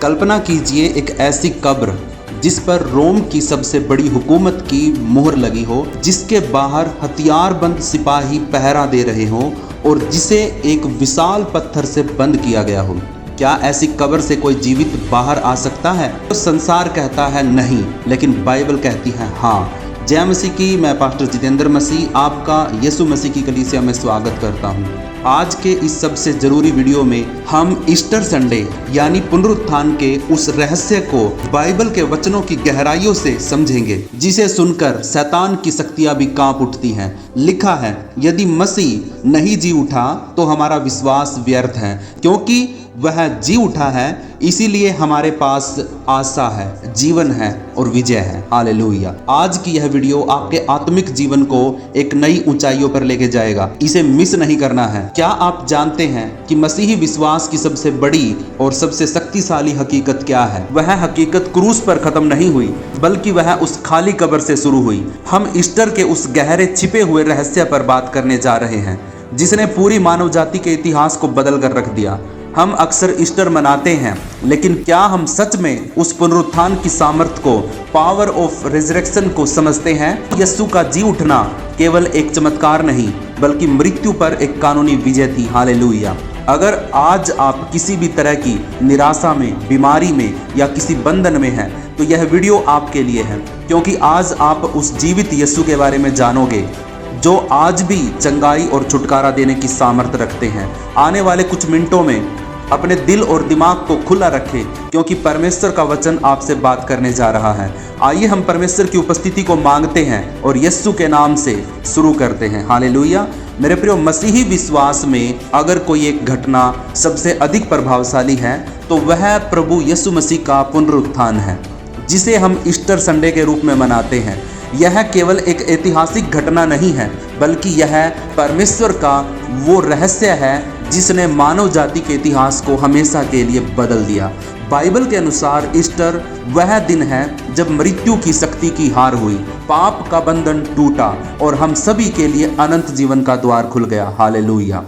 कल्पना कीजिए एक ऐसी कब्र जिस पर रोम की सबसे बड़ी हुकूमत की मुहर लगी हो, जिसके बाहर हथियारबंद सिपाही पहरा दे रहे हों और जिसे एक विशाल पत्थर से बंद किया गया हो। क्या ऐसी कब्र से कोई जीवित बाहर आ सकता है? तो संसार कहता है नहीं, लेकिन बाइबल कहती है हाँ। जय मसीह की। मैं पास्टर जितेंद्र मसीह आपका यीशु मसीह की कलीसिया में स्वागत करता हूँ। आज के इस सबसे ज़रूरी वीडियो में हम ईस्टर संडे यानी पुनरुत्थान के उस रहस्य को बाइबल के वचनों की गहराइयों से समझेंगे, जिसे सुनकर शैतान की शक्तियां भी कांप उठती हैं। लिखा है, यदि मसीह नहीं जी उठा तो हमारा विश्वास व्यर्थ है, क्योंकि वह जी उठा है, इसीलिए हमारे पास आशा है, जीवन है और विजय है। हालेलुया। आज की यह वीडियो आपके आत्मिक जीवन को एक नई ऊंचाइयों पर लेके जाएगा। इसे मिस नहीं करना है। क्या आप जानते हैं कि मसीही विश्वास की सबसे बड़ी और सबसे शक्तिशाली हकीकत क्या है? वह हकीकत क्रूस पर खत्म नहीं हुई, बल्कि वह उस खाली कब्र से शुरू हुई। हम ईस्टर के उस गहरे छिपे हुए रहस्य पर बात करने जा रहे हैं, जिसने पूरी मानव जाति के इतिहास को बदल कर रख दिया। हम अक्सर ईस्टर मनाते हैं, लेकिन क्या हम सच में उस पुनरुत्थान की सामर्थ्य को, पावर ऑफ रिजरेक्शन को समझते हैं? यीशु का जी उठना केवल एक चमत्कार नहीं, बल्कि मृत्यु पर एक कानूनी विजय थी। हालेलुया। अगर आज आप किसी भी तरह की निराशा में, बीमारी में या किसी बंधन में हैं, तो यह वीडियो आपके लिए है, क्योंकि आज आप उस जीवित यीशु के बारे में जानोगे, जो आज भी चंगाई और छुटकारा देने की सामर्थ्य रखते हैं। आने वाले कुछ मिनटों में अपने दिल और दिमाग को खुला रखें, क्योंकि परमेश्वर का वचन आपसे बात करने जा रहा है। आइए हम परमेश्वर की उपस्थिति को मांगते हैं और यीशु के नाम से शुरू करते हैं। हालेलुया। मेरे प्रिय, मसीही विश्वास में अगर कोई एक घटना सबसे अधिक प्रभावशाली है, तो वह प्रभु यीशु मसीह का पुनरुत्थान है, जिसे हम ईस्टर संडे के रूप में मनाते हैं। यह केवल एक ऐतिहासिक घटना नहीं है, बल्कि यह परमेश्वर का वो रहस्य है जिसने मानव जाति के इतिहास को हमेशा के लिए बदल दिया। बाइबल के अनुसार ईस्टर वह दिन है जब मृत्यु की शक्ति की हार हुई, पाप का बंधन टूटा और हम सभी के लिए अनंत जीवन का द्वार खुल गया। हालेलुया।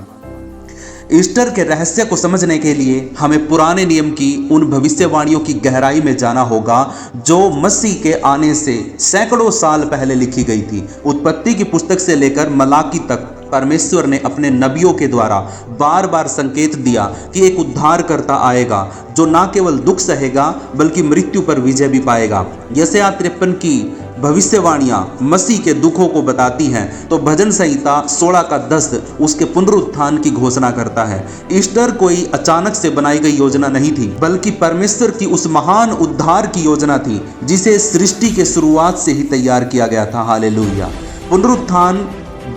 ईस्टर के रहस्य को समझने के लिए हमें पुराने नियम की उन भविष्यवाणियों की गहराई में जाना होगा, जो मसीह के आने से सैकड़ों साल पहले लिखी गई थी। उत्पत्ति की पुस्तक से लेकर मलाकी तक परमेश्वर ने अपने नबियों के द्वारा बार बार संकेत दिया कि एक उद्धारकर्ता आएगा, जो न केवल दुख सहेगा बल्कि मृत्यु पर विजय भी पाएगा। यशायाह 53 की भविष्यवाणियां मसीह के दुखों को बताती हैं, तो भजन संहिता 16:10 उसके पुनरुत्थान की घोषणा करता है। ईस्टर कोई अचानक से बनाई गई योजना नहीं थी, बल्कि परमेश्वर की उस महान उद्धार की योजना थी, जिसे सृष्टि के शुरुआत से ही तैयार किया गया था। हालेलुया। पुनरुत्थान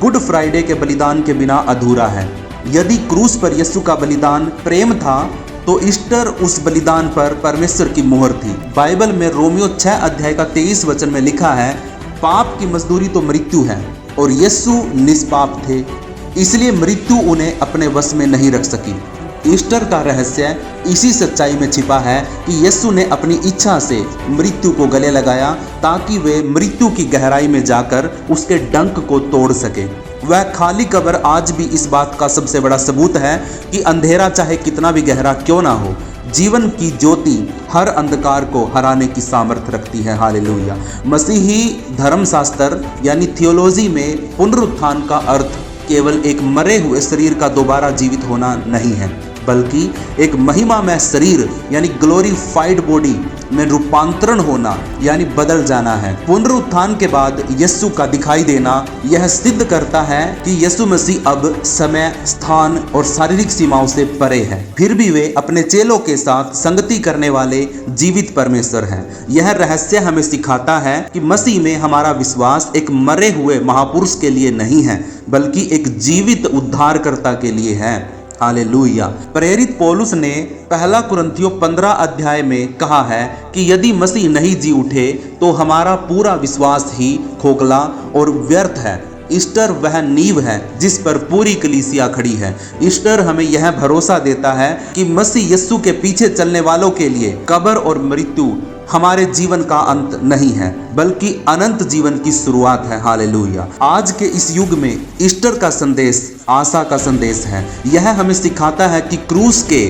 गुड फ्राइडे के बलिदान के बिना अधूरा है। यदि क्रूस पर यीशु का बलिदान प्रेम था, तो ईस्टर उस बलिदान पर परमेश्वर की मोहर थी। बाइबल में रोमियो 6:23 में लिखा है, पाप की मजदूरी तो मृत्यु है और यीशु निष्पाप थे, इसलिए मृत्यु उन्हें अपने वश में नहीं रख सकी। ईस्टर का रहस्य इसी सच्चाई में छिपा है कि यीशु ने अपनी इच्छा से मृत्यु को गले लगाया, ताकि वे मृत्यु की गहराई में जाकर उसके डंक को तोड़ सके। वह खाली कब्र आज भी इस बात का सबसे बड़ा सबूत है कि अंधेरा चाहे कितना भी गहरा क्यों ना हो, जीवन की ज्योति हर अंधकार को हराने की सामर्थ्य रखती है। हालेलुया। मसीही धर्मशास्त्र यानी थियोलॉजी में पुनरुत्थान का अर्थ केवल एक मरे हुए शरीर का दोबारा जीवित होना नहीं है, बल्कि एक महिमामय शरीर यानी ग्लोरीफाइड बॉडी में रूपांतरण होना यानी बदल जाना है। पुनरुत्थान के बाद यीशु का दिखाई देना यह सिद्ध करता है कि यीशु मसीह अब समय, स्थान और शारीरिक सीमाओं से परे है। फिर भी वे अपने चेलों के साथ संगति करने वाले जीवित परमेश्वर हैं। यह रहस्य हमें सिखाता है कि मसीह में हमारा विश्वास एक मरे हुए महापुरुष के लिए नहीं है, बल्कि एक जीवित उद्धारकर्ता के लिए है। हालेलुया। प्रेरित पौलुस ने 1 कुरिन्थियों 15 में कहा है कि यदि मसीह नहीं जी उठे तो हमारा पूरा विश्वास ही खोखला और व्यर्थ है। ईस्टर वह नींव है जिस पर पूरी कलीसिया खड़ी है। ईस्टर हमें यह भरोसा देता है कि मसीह यीशु के पीछे चलने वालों के लिए कब्र और मृत्यु हमारे जीवन का अंत नहीं है, बल्कि अनंत जीवन की शुरुआत है। हालेलुया। आज के इस युग में ईस्टर का संदेश आशा का संदेश है। यह हमें सिखाता है कि क्रूस के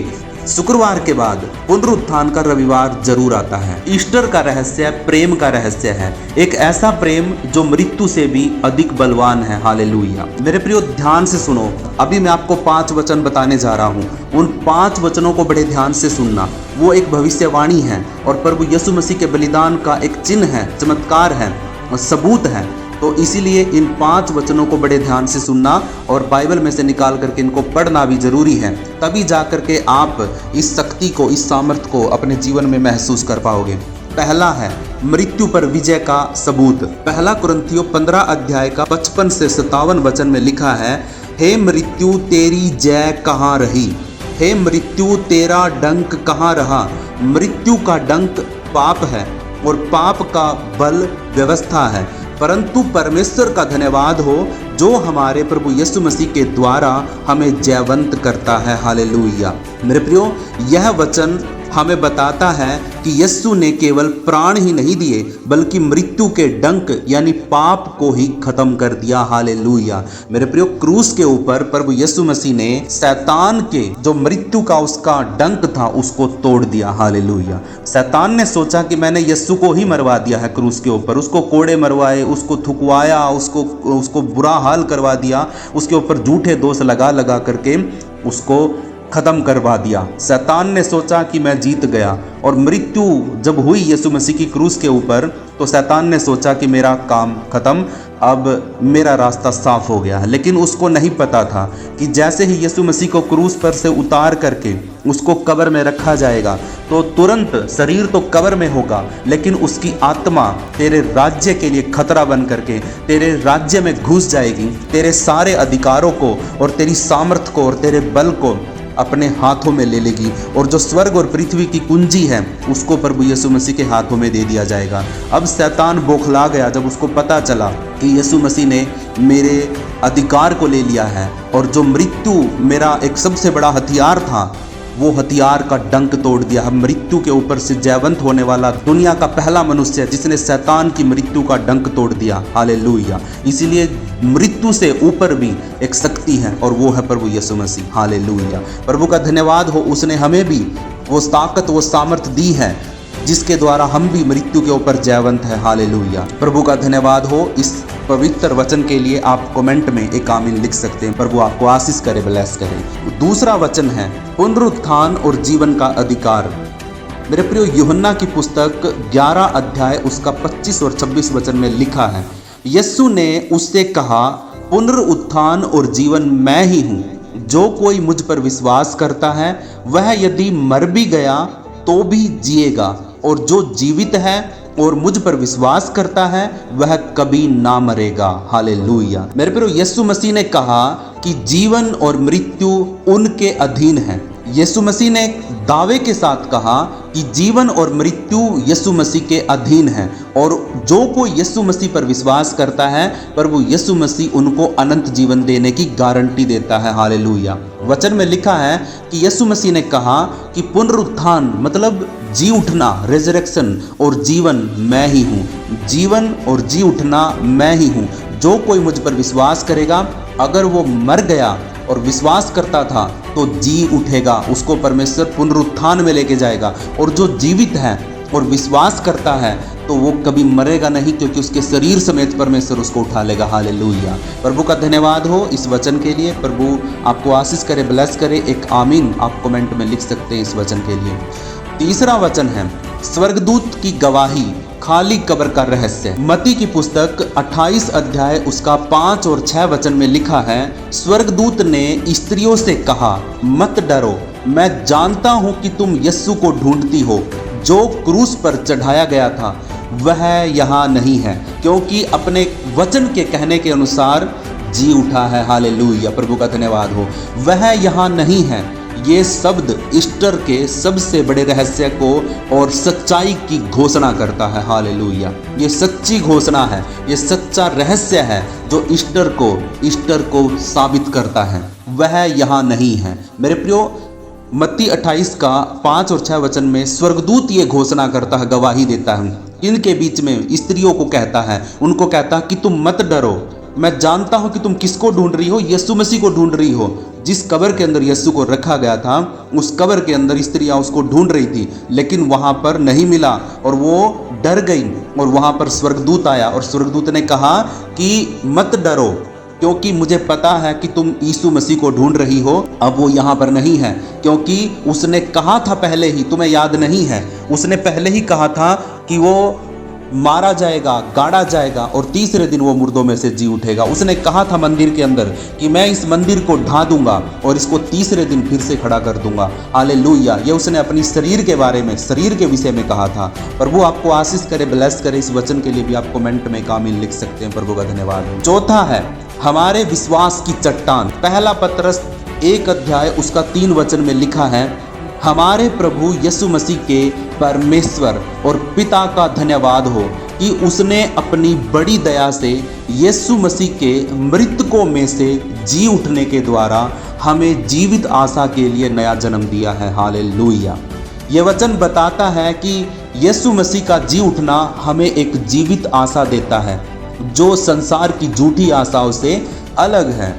शुक्रवार के बाद पुनरुत्थान का रविवार जरूर आता है। ईस्टर का रहस्य प्रेम का रहस्य है, एक ऐसा प्रेम जो मृत्यु से भी अधिक बलवान है। हालेलुया। मेरे प्रियो, ध्यान से सुनो। अभी मैं आपको 5 वचन बताने जा रहा हूँ। उन 5 वचनों को बड़े ध्यान से सुनना। वो एक भविष्यवाणी है और प्रभु यीशु मसीह के बलिदान का एक चिन्ह है, चमत्कार है और सबूत है। तो इसीलिए इन 5 वचनों को बड़े ध्यान से सुनना और बाइबल में से निकाल करके इनको पढ़ना भी जरूरी है। तभी जा करके आप इस शक्ति को, इस सामर्थ्य को अपने जीवन में महसूस कर पाओगे। पहला है मृत्यु पर विजय का सबूत। पहला कुरिन्थियों 15 अध्याय का 55 से 57 वचन में लिखा है, हे मृत्यु तेरी जय कहाँ रही, हे मृत्यु तेरा डंक कहाँ रहा। मृत्यु का डंक पाप है और पाप का बल व्यवस्था है, परंतु परमेश्वर का धन्यवाद हो जो हमारे प्रभु यीशु मसीह के द्वारा हमें जयवंत करता है। हालेलुया। मेरे प्रियो, यह वचन हमें बताता है कि यीशु ने केवल प्राण ही नहीं दिए बल्कि मृत्यु के डंक यानी पाप को ही खत्म कर दिया। हालेलुया। मेरे प्रियो, क्रूस के ऊपर प्रभु यीशु मसीह ने शैतान के जो मृत्यु का उसका डंक था उसको तोड़ दिया। हालेलुया। शैतान ने सोचा कि मैंने यीशु को ही मरवा दिया है क्रूस के ऊपर, उसको कोड़े मरवाए, उसको थुकवाया, उसको बुरा हाल करवा दिया, उसके ऊपर झूठे दोष लगा करके उसको खत्म करवा दिया। शैतान ने सोचा कि मैं जीत गया और मृत्यु जब हुई यीशु मसीह की क्रूस के ऊपर तो शैतान ने सोचा कि मेरा काम खत्म, अब मेरा रास्ता साफ हो गया है। लेकिन उसको नहीं पता था कि जैसे ही यीशु मसीह को क्रूस पर से उतार करके उसको कब्र में रखा जाएगा तो तुरंत शरीर तो कब्र में होगा लेकिन उसकी आत्मा तेरे राज्य के लिए खतरा बन करके तेरे राज्य में घुस जाएगी, तेरे सारे अधिकारों को और तेरी सामर्थ्य को और तेरे बल को अपने हाथों में ले लेगी और जो स्वर्ग और पृथ्वी की कुंजी है उसको प्रभु यीशु मसीह के हाथों में दे दिया जाएगा। अब शैतान बौखला गया जब उसको पता चला कि यीशु मसीह ने मेरे अधिकार को ले लिया है और जो मृत्यु मेरा एक सबसे बड़ा हथियार था वो हथियार का डंक तोड़ दिया। हम मृत्यु के ऊपर से जयवंत होने वाला दुनिया का पहला मनुष्य जिसने शैतान की मृत्यु का डंक तोड़ दिया। हालेलुया। इसीलिए मृत्यु से ऊपर भी एक शक्ति है और वो है प्रभु यीशु मसीह। हालेलुया। प्रभु का धन्यवाद हो, उसने हमें भी वो ताकत, वो सामर्थ्य दी है जिसके द्वारा हम भी मृत्यु के ऊपर जयवंत है। हालेलुया। प्रभु का धन्यवाद हो। इस पवित्र वचन के लिए आप कमेंट में एक आमीन लिख सकते हैं। प्रभु आपको आशीष करे, ब्लेस करे। दूसरा वचन है पुनरुत्थान और जीवन का अधिकार। मेरे प्रियो, यूहन्ना की पुस्तक 11 अध्याय उसका 25 और 26 वचन में लिखा है, यीशु ने उससे कहा, पुनरुत्थान और जीवन मैं ही हूँ, जो कोई मुझ पर विश्वास करता है वह यदि मर भी गया तो भी जिएगा, और जो जीवित है और मुझ पर विश्वास करता है वह कभी ना मरेगा। हालेलुया। मेरे प्रियो, यीशु मसीह ने कहा कि जीवन और मृत्यु उनके अधीन है। यीशु मसीह ने दावे के साथ कहा कि जीवन और मृत्यु यीशु मसीह के अधीन है और जो कोई यीशु मसीह पर विश्वास करता है प्रभु यीशु मसीह उनको अनंत जीवन देने की गारंटी देता है। हालेलुया। वचन में लिखा है कि यीशु मसीह ने कहा कि पुनरुत्थान मतलब जी उठना, रेजरेक्शन, और जीवन मैं ही हूँ। जीवन और जी उठना मैं ही हूँ। जो कोई मुझ पर विश्वास करेगा, अगर वो मर गया और विश्वास करता था तो जी उठेगा, उसको परमेश्वर पुनरुत्थान में लेके जाएगा। और जो जीवित है और विश्वास करता है तो वो कभी मरेगा नहीं, क्योंकि उसके शरीर समेत परमेश्वर उसको उठा लेगा। हालेलुया। प्रभु का धन्यवाद हो इस वचन के लिए। प्रभु आपको आशीष करे, ब्लेस करे। एक आमीन आप कमेंट में लिख सकते हैं इस वचन के लिए। तीसरा वचन है स्वर्गदूत की गवाही, खाली कब्र का रहस्य। मत्ती की पुस्तक 28 अध्याय उसका 5 और 6 वचन में लिखा है, स्वर्गदूत ने स्त्रियों से कहा, मत डरो, मैं जानता हूं कि तुम यीशु को ढूंढती हो, जो क्रूस पर चढ़ाया गया था। वह यहाँ नहीं है, क्योंकि अपने वचन के कहने के अनुसार जी उठा है। हालेलुया। प्रभु का धन्यवाद हो। वह यहाँ नहीं है। ये शब्द ईस्टर के सबसे बड़े रहस्य को और सच्चाई की घोषणा करता है। हालेलुया। ये सच्ची घोषणा है, ये सच्चा रहस्य है जो ईस्टर को साबित करता है। वह यहाँ नहीं है। मेरे प्रियो, मत्ती 28 का 5 और 6 वचन में स्वर्गदूत ये घोषणा करता है, गवाही देता है। इनके बीच में स्त्रियों को कहता है, उनको कहता है कि तुम मत डरो, मैं जानता हूं कि तुम किसको ढूंढ रही हो, यीशु मसीह को ढूंढ रही हो, जिस कब्र के अंदर यीशु को रखा गया था, उस कब्र के अंदर स्त्रियां उसको ढूंढ रही थी, लेकिन वहां पर नहीं मिला और वो डर गई। और वहां पर स्वर्गदूत आया और स्वर्गदूत ने कहा कि मत डरो, क्योंकि मुझे पता है कि तुम यीशु मसीह को ढूंढ रही हो। अब वो यहाँ पर नहीं है, क्योंकि उसने कहा था पहले ही, तुम्हें याद नहीं है, उसने पहले ही कहा था कि वो मारा जाएगा, गाड़ा जाएगा और तीसरे दिन वो मुर्दों में से जी उठेगा। उसने कहा था मंदिर के अंदर कि मैं इस मंदिर को ढा दूंगा और इसको तीसरे दिन फिर से खड़ा कर दूंगा। हालेलुया। ये उसने अपनी शरीर के बारे में, शरीर के विषय में कहा था। प्रभु आपको आशीष करे, ब्लेस करे। इस वचन के लिए भी आप कमेंट में आमीन लिख सकते हैं। प्रभु का धन्यवाद। चौथा है हमारे विश्वास की चट्टान। पहला पतरस 1 अध्याय उसका 3 वचन में लिखा है, हमारे प्रभु यीशु मसीह के परमेश्वर और पिता का धन्यवाद हो कि उसने अपनी बड़ी दया से यीशु मसीह के मृतकों में से जी उठने के द्वारा हमें जीवित आशा के लिए नया जन्म दिया है। हालेलुया। ये वचन बताता है कि यीशु मसीह का जी उठना हमें एक जीवित आशा देता है, जो संसार की झूठी आशाओं से अलग है।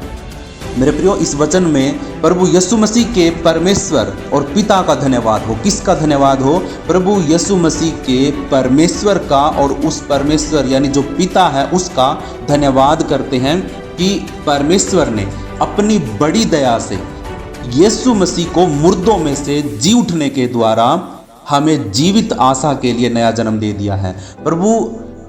मेरे प्रियो, इस वचन में प्रभु यीशु मसीह के परमेश्वर और पिता का धन्यवाद हो। किसका धन्यवाद हो? प्रभु यीशु मसीह के परमेश्वर का, और उस परमेश्वर यानी जो पिता है उसका धन्यवाद करते हैं कि परमेश्वर ने अपनी बड़ी दया से यीशु मसीह को मुर्दों में से जी उठने के द्वारा हमें जीवित आशा के लिए नया जन्म दे दिया है। प्रभु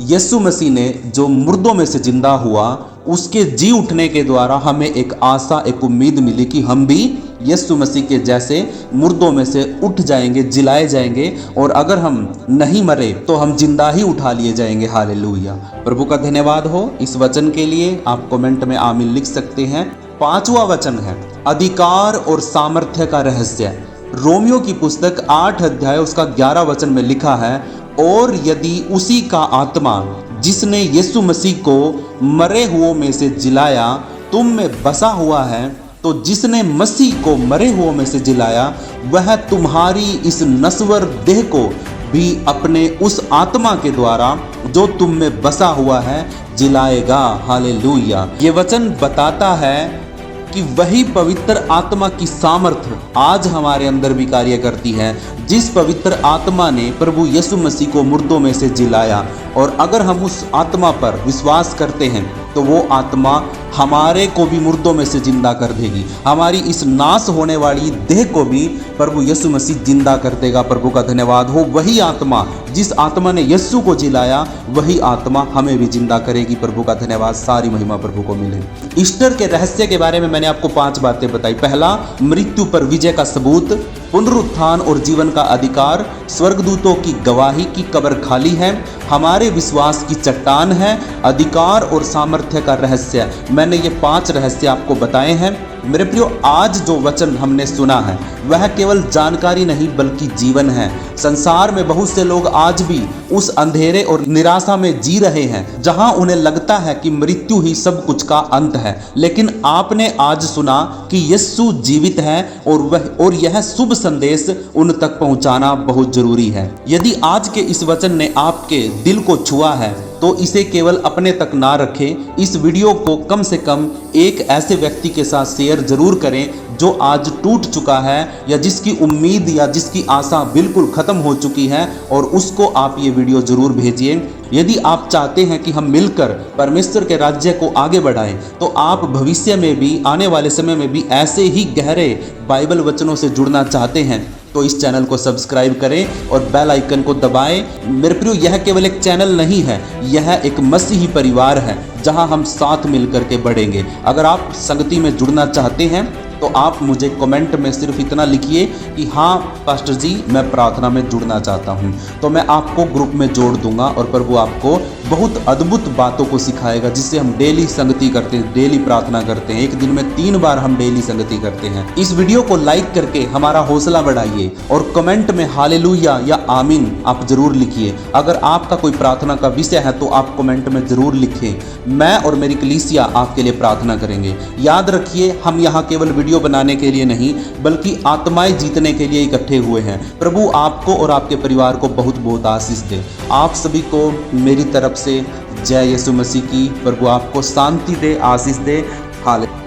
यीशु मसीह ने जो मुर्दों में से जिंदा हुआ, उसके जी उठने के द्वारा हमें एक आशा, एक उम्मीद मिली कि हम भी यीशु मसीह के जैसे मुर्दों में से उठ जाएंगे, जिलाए जाएंगे, और अगर हम नहीं मरे तो हम जिंदा ही उठा लिए जाएंगे। हालेलुया। प्रभु का धन्यवाद हो। इस वचन के लिए आप कमेंट में आमीन लिख सकते हैं। 5वां वचन है अधिकार और सामर्थ्य का रहस्य। रोमियो की पुस्तक 8 अध्याय उसका 11 वचन में लिखा है, और यदि उसी का आत्मा जिसने यीशु मसीह को मरे हुओं में से जिलाया तुम में बसा हुआ है, तो जिसने मसीह को मरे हुओं में से जिलाया वह तुम्हारी इस नश्वर देह को भी अपने उस आत्मा के द्वारा जो तुम में बसा हुआ है जिलाएगा। हालेलुया। ये वचन बताता है कि वही पवित्र आत्मा की सामर्थ्य आज हमारे अंदर भी कार्य करती है, जिस पवित्र आत्मा ने प्रभु यीशु मसीह को मुर्दों में से जिलाया। और अगर हम उस आत्मा पर विश्वास करते हैं तो वो आत्मा हमारे को भी मुर्दों में से जिंदा कर देगी। हमारी इस नाश होने वाली देह को भी प्रभु यीशु मसीह जिंदा कर देगा। प्रभु का धन्यवाद हो। वही आत्मा, जिस आत्मा ने यीशु को जिलाया, वही आत्मा हमें भी जिंदा करेगी। प्रभु का धन्यवाद। सारी महिमा प्रभु को मिले। ईस्टर के रहस्य के बारे में मैंने आपको 5 बातें बताई। पहला, मृत्यु पर विजय का सबूत, पुनरुत्थान और जीवन का अधिकार, स्वर्गदूतों की गवाही की कब्र खाली है, हमारे विश्वास की चट्टान है, अधिकार और सामर्थ्य का रहस्य। मैंने ये 5 रहस्य आपको बताए हैं। मेरे प्रियो, आज जो वचन हमने सुना है वह केवल जानकारी नहीं बल्कि जीवन है। संसार में बहुत से लोग आज भी उस अंधेरे और निराशा में जी रहे हैं जहां उन्हें लगता है कि मृत्यु ही सब कुछ का अंत है, लेकिन आपने आज सुना कि यीशु जीवित है और यह शुभ संदेश उन तक पहुंचाना बहुत जरूरी है। यदि आज के इस वचन ने आपके दिल को छुआ है तो इसे केवल अपने तक ना रखें। इस वीडियो को कम से कम एक ऐसे व्यक्ति के साथ शेयर जरूर करें जो आज टूट चुका है या जिसकी उम्मीद या जिसकी आशा बिल्कुल खत्म हो चुकी है, और उसको आप ये वीडियो जरूर भेजिए। यदि आप चाहते हैं कि हम मिलकर परमेश्वर के राज्य को आगे बढ़ाएं, तो आप भविष्य में भी, आने वाले समय में भी ऐसे ही गहरे बाइबल वचनों से जुड़ना चाहते हैं तो इस चैनल को सब्सक्राइब करें और बेल आइकन को दबाएं। मेरे प्रियो, यह केवल एक चैनल नहीं है, यह एक मसीही परिवार है जहां हम साथ मिलकर के बढ़ेंगे। अगर आप संगति में जुड़ना चाहते हैं तो आप मुझे कमेंट में सिर्फ इतना लिखिए कि हाँ पास्टर जी, मैं प्रार्थना में जुड़ना चाहता हूँ, तो मैं आपको ग्रुप में जोड़ दूंगा और प्रभु आपको बहुत अद्भुत बातों को सिखाएगा, जिससे हम डेली संगति करते हैं, डेली प्रार्थना करते हैं। एक दिन में 3 बार हम डेली संगति करते हैं। इस वीडियो को लाइक करके हमारा हौसला बढ़ाइए और कमेंट में हालेलुया या आमीन आप जरूर लिखिए। अगर आपका कोई प्रार्थना का विषय है तो आप कमेंट में जरूर लिखें। मैं और मेरी कलीसिया आपके लिए प्रार्थना करेंगे। याद रखिए, हम यहाँ केवल वीडियो बनाने के लिए नहीं बल्कि आत्माएं जीतने के लिए इकट्ठे हुए हैं। प्रभु आपको और आपके परिवार को बहुत बहुत आशीष दे। आप सभी को मेरी तरफ से जय यीशु मसीह की। प्रभु आपको शांति दे, आशीष दे। हालेलुया।